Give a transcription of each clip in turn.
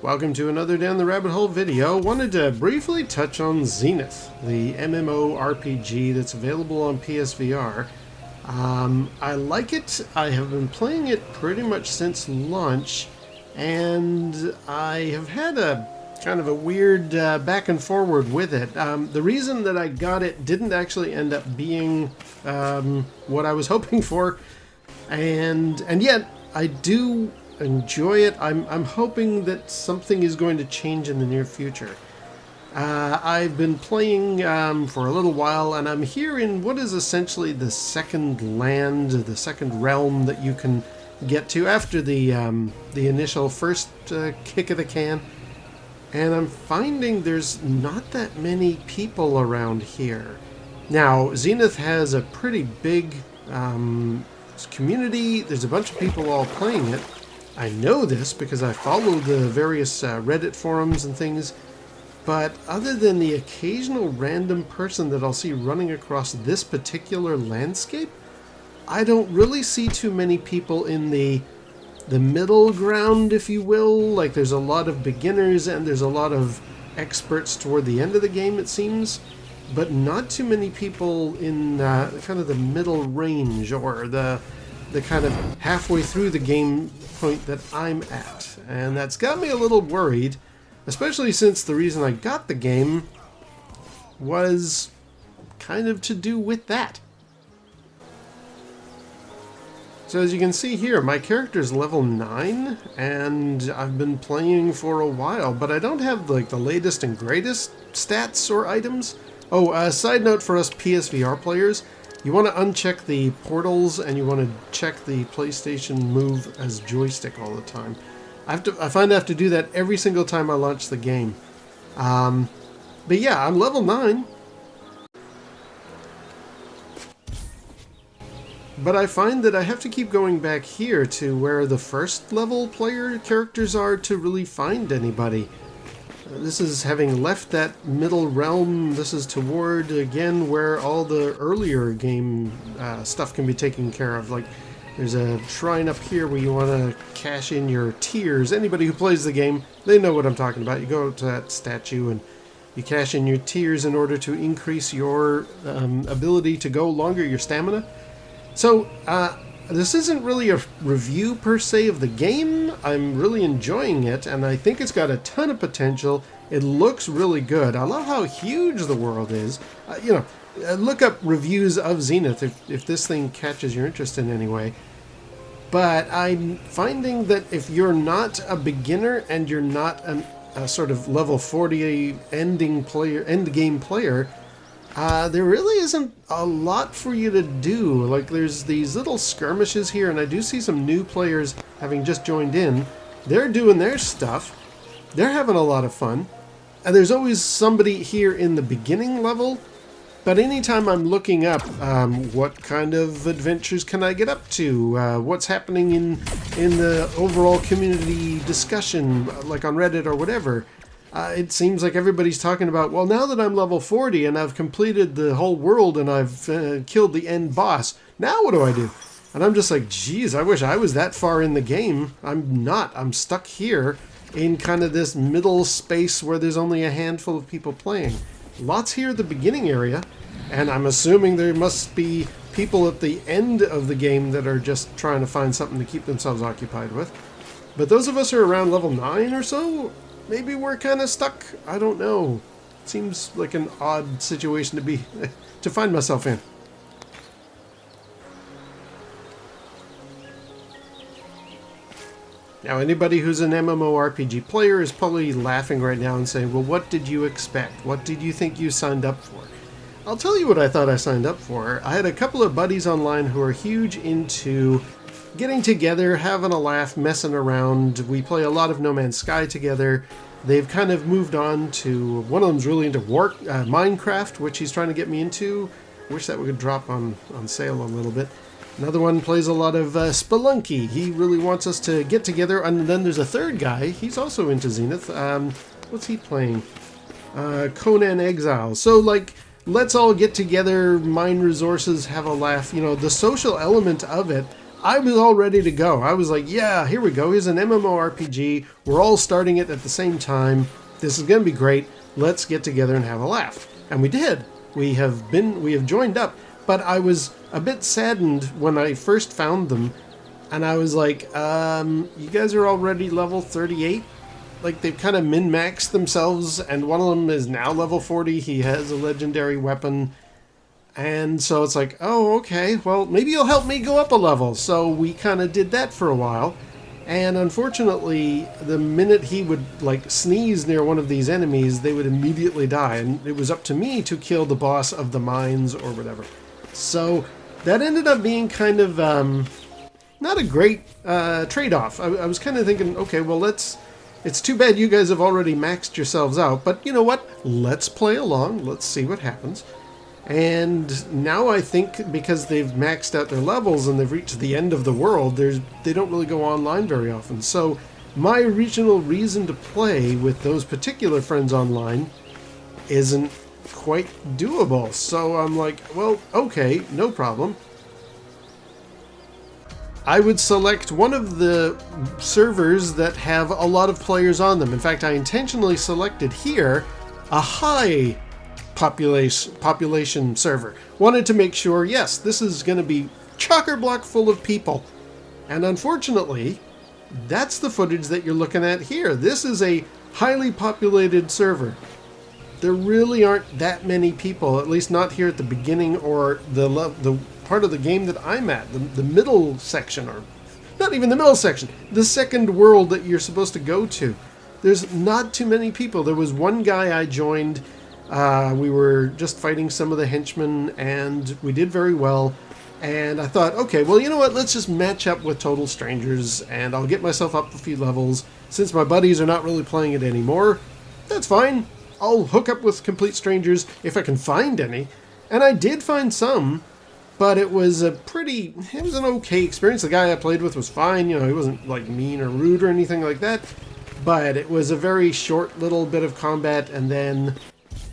Welcome to another Down the Rabbit Hole video. Wanted to briefly touch on Zenith, the MMORPG that's available on PSVR. I like it. I have been playing it pretty much since launch, and I have had a kind of a weird back and forward with it. The reason that I got it didn't actually end up being what I was hoping for, and yet I do enjoy it. I'm hoping that something is going to change in the near future. I've been playing for a little while, and I'm here in what is essentially the second land, the second realm that you can get to after the initial first kick of the can. And I'm finding there's not that many people around here. Now, Zenith has a pretty big community. There's a bunch of people all playing it. I know this because I follow the various Reddit forums and things, but other than the occasional random person that I'll see running across this particular landscape, I don't really see too many people in the middle ground, if you will. Like, there's a lot of beginners and there's a lot of experts toward the end of the game, it seems, but not too many people in kind of the middle range or the kind of halfway through the game point that I'm at. And that's got me a little worried, especially since the reason I got the game was kind of to do with that. So as you can see here, my character's level 9, and I've been playing for a while, but I don't have like the latest and greatest stats or items. Oh, side note for us PSVR players, you want to uncheck the portals and you want to check the PlayStation Move as joystick all the time. I find I have to do that every single time I launch the game. But yeah, I'm level 9. But I find that I have to keep going back here to where the first level player characters are to really find anybody. This is having left that middle realm. This is toward, again, where all the earlier game stuff can be taken care of. Like, there's a shrine up here where you want to cash in your tears. Anybody who plays the game, they know what I'm talking about. You go to that statue and you cash in your tears in order to increase your ability to go longer, your stamina. So, this isn't really a review per se of the game. I'm really enjoying it, and I think it's got a ton of potential. It looks really good. I love how huge the world is. Look up reviews of Zenith if this thing catches your interest in any way. But I'm finding that if you're not a beginner and you're not a sort of level 40 end game player, there really isn't a lot for you to do. Like, there's these little skirmishes here, and I do see some new players having just joined in. They're doing their stuff. They're having a lot of fun. And there's always somebody here in the beginning level. But anytime I'm looking up what kind of adventures can I get up to, what's happening in the overall community discussion, like on Reddit or whatever, it seems like everybody's talking about, well, now that I'm level 40 and I've completed the whole world and I've killed the end boss, now what do I do? And I'm just like, geez, I wish I was that far in the game. I'm not. I'm stuck here in kind of this middle space where there's only a handful of people playing. Lots here at the beginning area, and I'm assuming there must be people at the end of the game that are just trying to find something to keep themselves occupied with. But those of us who are around level 9 or so, maybe we're kind of stuck. I don't know. Seems like an odd situation to be to find myself in. Now, anybody who's an MMORPG player is probably laughing right now and saying, well, what did you expect? What did you think you signed up for? I'll tell you what I thought I signed up for. I had a couple of buddies online who are huge into getting together, having a laugh, messing around. We play a lot of No Man's Sky together. They've kind of moved on to, one of them's really into Minecraft, which he's trying to get me into. Wish that would drop on sale a little bit. Another one plays a lot of Spelunky. He really wants us to get together. And then there's a third guy. He's also into Zenith. What's he playing? Conan Exile. So, like, let's all get together, mine resources, have a laugh. You know, the social element of it I was all ready to go. I was like, yeah, here we go. Here's an MMORPG. We're all starting it at the same time. This is going to be great. Let's get together and have a laugh. And we did. We have joined up. But I was a bit saddened when I first found them. And I was like, you guys are already level 38? Like, they've kind of min-maxed themselves, and one of them is now level 40. He has a legendary weapon. And so it's like, oh, okay, well, maybe you'll help me go up a level. So we kind of did that for a while. And unfortunately, the minute he would, like, sneeze near one of these enemies, they would immediately die. And it was up to me to kill the boss of the mines or whatever. So that ended up being kind of not a great trade-off. I was kind of thinking, okay, well, it's too bad you guys have already maxed yourselves out, but you know what? Let's play along. Let's see what happens. And now I think because they've maxed out their levels and they've reached the end of the world, they don't really go online very often. So my original reason to play with those particular friends online isn't quite doable. So I'm like, well, okay, no problem. I would select one of the servers that have a lot of players on them. In fact, I intentionally selected here a high population server. Wanted to make sure, yes, this is going to be chock-a-block full of people. And unfortunately, that's the footage that you're looking at here. This is a highly populated server. There really aren't that many people, at least not here at the beginning or the part of the game that I'm at, the middle section, or not even the middle section, the second world that you're supposed to go to. There's not too many people. There was one guy I joined. We were just fighting some of the henchmen, and we did very well. And I thought, okay, well, you know what? Let's just match up with total strangers, and I'll get myself up a few levels. Since my buddies are not really playing it anymore, that's fine. I'll hook up with complete strangers if I can find any. And I did find some, but it was an okay experience. The guy I played with was fine. You know, he wasn't like mean or rude or anything like that. But it was a very short little bit of combat, and then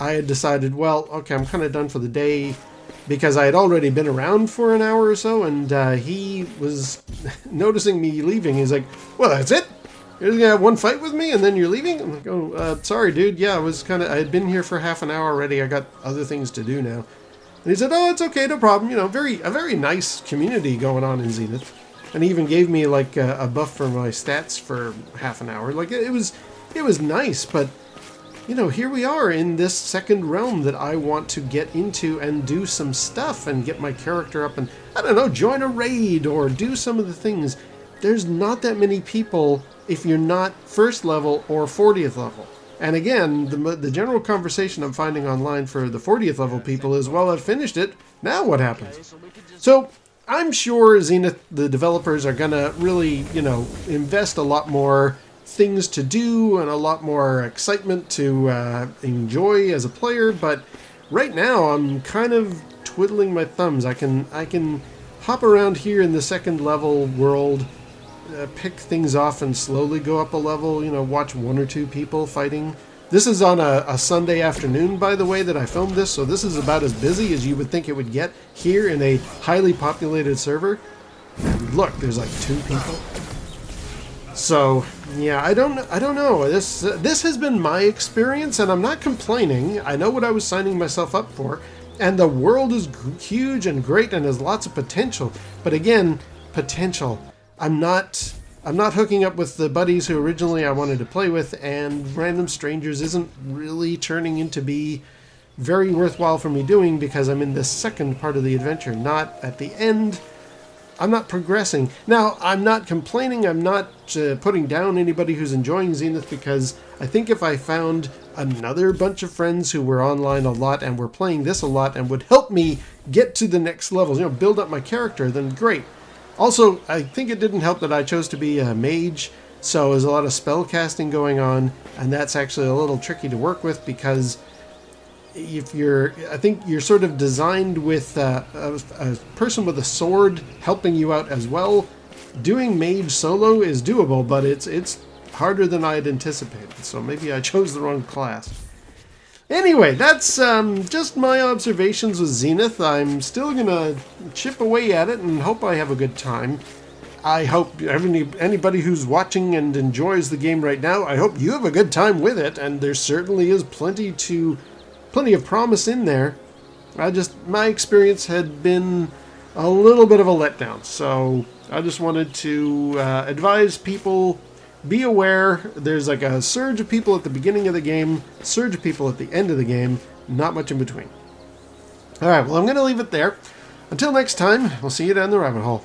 I had decided, well, okay, I'm kind of done for the day, because I had already been around for an hour or so, and he was noticing me leaving. He's like, well, that's it? You're going to have one fight with me, and then you're leaving? I'm like, oh, sorry, dude. Yeah, I had been here for half an hour already. I got other things to do now. And he said, oh, it's okay, no problem. You know, a very nice community going on in Zenith. And he even gave me, like, a buff for my stats for half an hour. Like, it was nice, but, you know, here we are in this second realm that I want to get into and do some stuff and get my character up and, I don't know, join a raid or do some of the things. There's not that many people if you're not first level or 40th level. And again, the general conversation I'm finding online for the 40th level people is, well, I've finished it, now what happens? So I'm sure Zenith, the developers, are going to really, you know, invest a lot more things to do and a lot more excitement to enjoy as a player, but right now I'm kind of twiddling my thumbs. I can hop around here in the second level world, pick things off and slowly go up a level, you know, watch one or two people fighting. This is on a Sunday afternoon, by the way, that I filmed this, so this is about as busy as you would think it would get here in a highly populated server. And look, there's like 2 people. So, yeah, I don't know. This has been my experience, and I'm not complaining. I know what I was signing myself up for, and the world is huge and great and has lots of potential. But again, potential. I'm not hooking up with the buddies who originally I wanted to play with, and random strangers isn't really turning into be very worthwhile for me doing because I'm in the second part of the adventure, not at the end. I'm not progressing. Now, I'm not complaining. I'm not putting down anybody who's enjoying Zenith, because I think if I found another bunch of friends who were online a lot and were playing this a lot and would help me get to the next levels, you know, build up my character, then great. Also, I think it didn't help that I chose to be a mage, so there's a lot of spell casting going on, and that's actually a little tricky to work with because I think you're sort of designed with a person with a sword helping you out as well. Doing mage solo is doable, but it's harder than I had anticipated, so maybe I chose the wrong class. Anyway, that's just my observations with Zenith. I'm still gonna chip away at it and hope I have a good time. I hope anybody who's watching and enjoys the game right now, I hope you have a good time with it, and there certainly is plenty of promise in there. My experience had been a little bit of a letdown, so I just wanted to advise people, be aware. There's like a surge of people at the beginning of the game, a surge of people at the end of the game, not much in between. Alright, well, I'm going to leave it there. Until next time, we'll see you down the rabbit hole.